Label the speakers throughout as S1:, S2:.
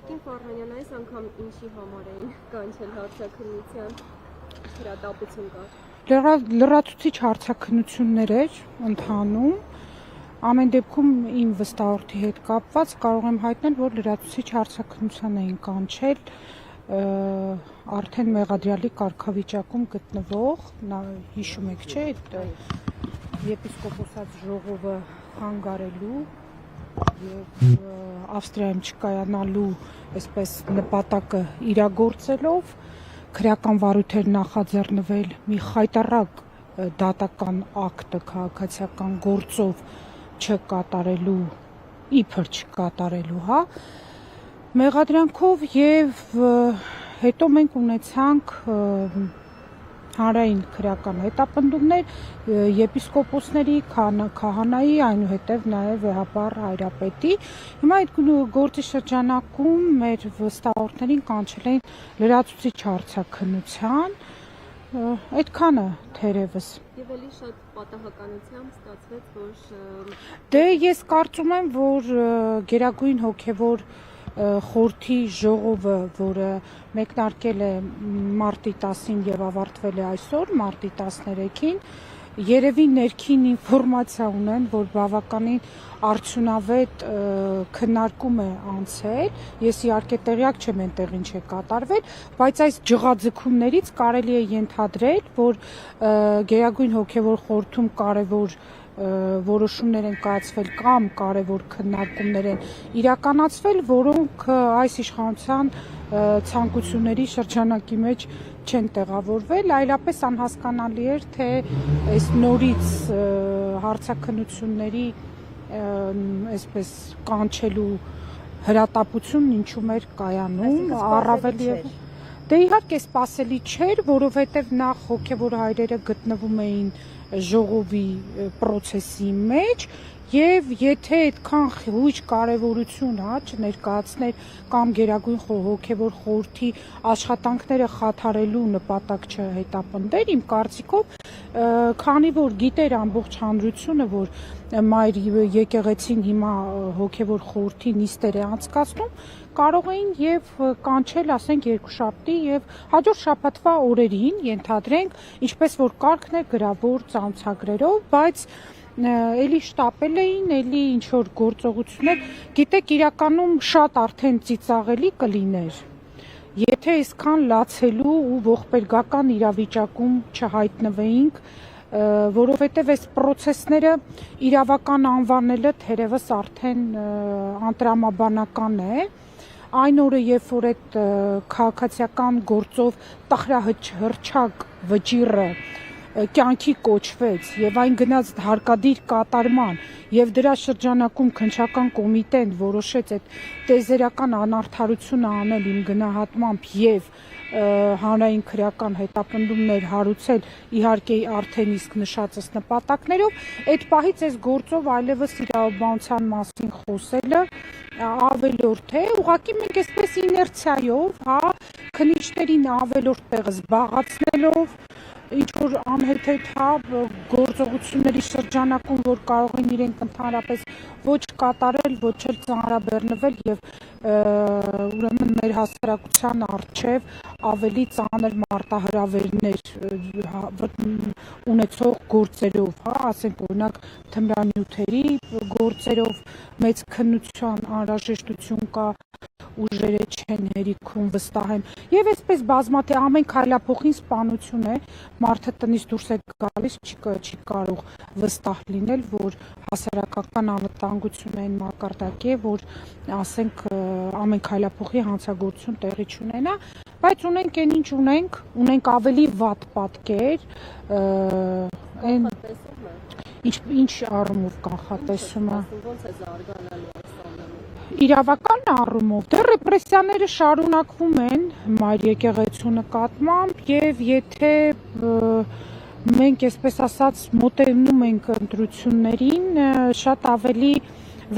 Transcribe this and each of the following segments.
S1: Կրկին Ֆարմանյան այս անգամ ինչի համար էին կանչել հարցաքննության հրատապություն կար։
S2: Լրացուցիչ հարցաքննություններ էր ընթանում։ Ամեն դեպքում իմ վստահորդի հետ կապված կարող եմ հայտնել, որ լրացուցիչ հարցաքննության էին կանչել արդեն մեղադրյալի կարգավիճակում գտնվող, հիշում եք, չէ՞, եպիսկոպոսած ժողովը խանգարելու եւ Ավստրիայում չկայանալու այսպես նպատակը իրագործելով քրեական վարույթեր նախաձեռնվել մի խայտառակ դատական ակտը քաղաքացիական գործով չկատարելու, իբր չկատարելու, հա, մեղադրանքով եւ հետո մենք ունեցանք հանրային քրեական հետապնդումներ եպիսկոպոսների, քահանայի, այնուհետև նաև վեհապար հայրապետի։ Հիմա այդ գործի շրջանակում մեր վստահորդներին կանչել էին լրացուցիչ հարցաքննության, այդքանը թերևս։
S1: Եվ էլի շատ պատահականությամբ ստացվեց, որ
S2: Դե ես կարծում եմ, որ Գերագույն հոգևոր խորհրդի ժողովը, որը մեկնարկել է մարտի 10-ին եւ ավարտվել է այսօր, մարտի 13-ին, երևի ներքին ինֆորմացիա ունեն, որ բավականին արդյունավետ քննարկում է անցել։ Ես իհարկե տեղյակ չեմ այնտեղ ինչ է կատարվել, բայց այս ջղաձգումներից կարելի է ենթադրել, որ Գերագույն հոգևոր խորհրդում կարևոր որոշումներ են կայացվել կամ կարևոր քննարկումներ են իրականացվել, որոնք այս իշխանության ցանկությունների շրջանակի մեջ չեն տեղավորվել, այլապես անհասկանալի էր, թե այս նորից հարցաքննությունների այսպես կանչելու հրատապությունն ինչու էր կայանում, առավել եւ Դե իհարկե սպասելի չէր, որովհետև նախ հոգևոր հայրերը գտնվում էին ժողովի պրոցեսի մեջ եւ եթե այդքան հույժ կարեւորություն չներկայացներ կամ Գերագույն հոգևոր խորհրդի աշխատանքները խաթարելու նպատակ չհետապնդեր, իմ կարծիքով, քանի որ գիտեր ամբողջ հանրությունը, որ մայր եկեղեցին հիմա հոգևոր խորհրդի նիստեր է անցկացնում, կարող էին եւ կանչել, ասենք, երկուշաբթի եւ հաջորդ շաբաթվա օրերին, ենթադրենք, ինչպես որ կարգն է գրավոր ծանոթագրերով, բայց էլի շտապել էին, էլի ինչ որ գործողություններ, գիտեք, իրականում շատ արդեն ծիծաղելի կլիներ, եթե այսքան լացելու ու ողբերգական իրավիճակում չհայտնվեինք, որովհետև այս պրոցեսները իրավական անվանելը թերևս արդեն անտրամաբանական է, այն օրը, երբ որ այդ քաղաքացիական գործով տխրահրճակ վճիռը կյանքի կոչվեց եւ այն գնաց հարկադիր կատարման եւ դրա շրջանակում քննչական կոմիտեն որոշեց այդ տեզերական անարդարությունը անել իմ գնահատմամբ եւ հանրային քրեական հետապնդումներ հարուցել իհարկե արդեն իսկ նշածս նպատակներով այդ պահից այս գործով այլևս իրավաբանության մասին խոսելը ավելորդ է ուղղակի մենք այսպես իներցիայով հա քննիչներին ավելորդ տեղը զբաղացնելով ինչ որ անհեթեթ հա գործողությունների շրջանակում որ կարող են իրենք ընդհանրապես ոչ կատարել, ոչ էլ ծանրաբեռնվել եւ ուրեմն մեր հասարակության առջև ավելի ծանր մարտահրավերներ ունեցող գործերով, հա, ասենք օրինակ թմրանյութերի գործերով մեծ քննության անհրաժեշտություն կա ուժերը չեն հերիքում վստահ եմ եւ այսպես բազմաթիվ ամեն քայլափոխին սպանություն է մարդը տնից դուրս է գալիս չի կարող վստահ լինել որ հասարակական անվտանգությունը այն մակարդակի է որ ասենք ամեն քայլափոխի հանցագործություն տեղի չունենա բայց ունենք այն ինչ ունենք ավելի վատ պատկեր այն ինչ առումով կանխատեսումը
S1: ոնց է զարգանալու
S2: իրավական առումով դեռ ռեպրեսիաները շարունակվում են մայր եկեղեցու նկատմամբ եւ եթե մենք այսպես ասած մոտենում ենք ընտրություններին շատ ավելի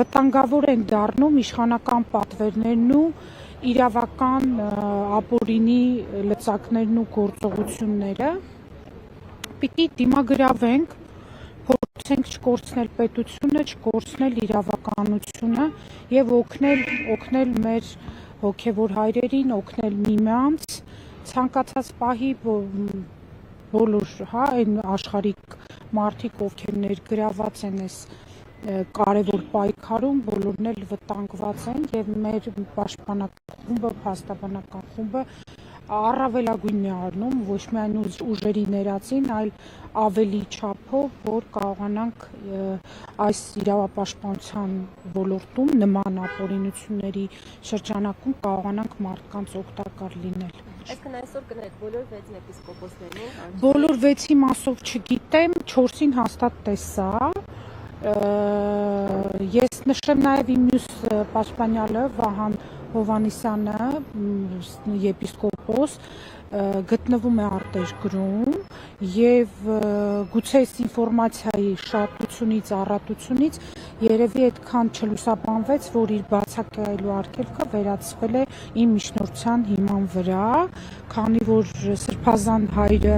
S2: վտանգավոր են դառնում իշխանական պատվերներն ու իրավական ապօրինի լծակներն ու գործողությունները պիտի դիմագրավենք փորձենք չկորցնել պետությունը, չկորցնել իրավականությունը եւ օգնել մեր հոգևոր հայրերին օգնել միմյանց ցանկացած պահի բոլոր այն աշխարհիկ մարդիկ, ովքեր ներգրաված են այս կարևոր պայքարում, բոլորն էլ վտանգված են եւ մեր պաշտպանական խումբը, փաստաբանական խումբը առավելագույնն է առնում ոչ միայն ուժերի ներածին, այլ ավելի չափով, որ կարողանանք այս իրավապաշտպանության ոլորտում նման ապօրինությունների շրջանակում կարողանանք մարդկանց օգտակար լինել։
S1: Այսինքն այսօր կներեք բոլոր 6 եպիսկոպոսներին։
S2: Բոլոր 6-ի մասով չգիտեմ, 4-ին հաստատ տեսա։ Ես նշեմ նաև իմ մյուս պաշտպանյալը Վահան Հովհաննիսյանը, եպիսկոպոս, գտնվում է արտերկրում եւ գուցե այս ինֆորմացիայի շատությունից, առատությունից երևի այդքան չլուսաբանվեց, որ իր բացակայելու արգելքը վերացվել է իմ միջնորդության հիման վրա, քանի որ Սրբազան հայրը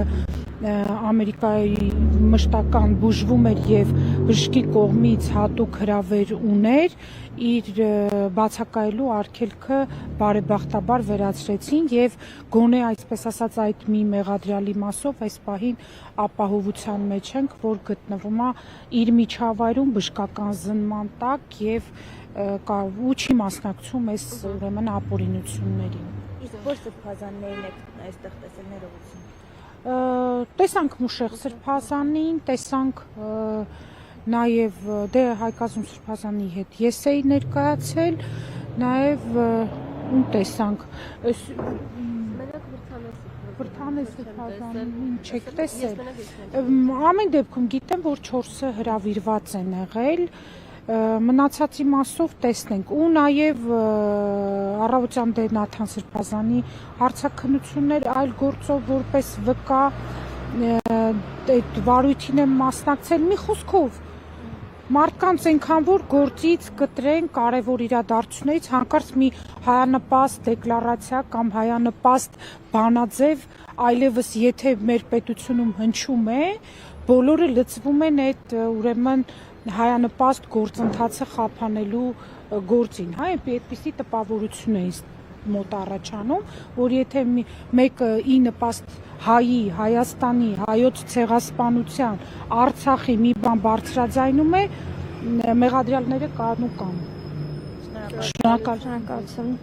S2: Ամերիկայի մշտական բուժվում էր եւ բժշկի կողմից հատուկ հրավեր ուներ, իր բացակայելու արգելքը բարեբախտաբար վերացրեցին եւ գոնե այսպես ասած այդ մի մեղադրյալի մասով այս պահին ապահովության մեջ ենք, որ գտնվում է իր միջավայրում բժշկական զննման տակ եւ ու չի մասնակցում այս ուրեմն ապօրինություններին։
S3: Իսկ որ սրբազաններին եք այստեղ տեսել ներողություն։
S2: Տեսանք Մուշեղ Սրբազանին, տեսանք նաև դե Հայկազում Սրբազանի հետ ես էի ներկայացել, նաև ում տեսանք Վրթանե Սրբազանին չեք տեսել։ Ամեն դեպքում գիտեմ, որ 4-ը հրավիրված են եղել, մնացածի մասով տեսնենք ու նաև առավոտյան դե Նաթան Սրբազանի հարցաքննություններ այլ գործով որպես վկա այդ վարույթին եմ մասնակցել մի խոսքով մարդկանց այնքան որ գործից կտրեն կարևոր իրադարձություններից հանկարծ մի հայանպաստ դեկլարացիա կամ հայանպաստ բանաձև այլևս եթե մեր պետությունում հնչում է բոլորը լծվում են այդ ուրեմն հայանպաստ գործընթացը խափանելու գործին, հա, այդպիսի տպավորություն է ինձ մոտ առաջանում, որ եթե մեկը ի նպաստ հայի, Հայաստանի, հայոց ցեղասպանության, Արցախի մի բան բարձրաձայնում է, մեղադրյալները կան ու կան։ Շնորհակալություն։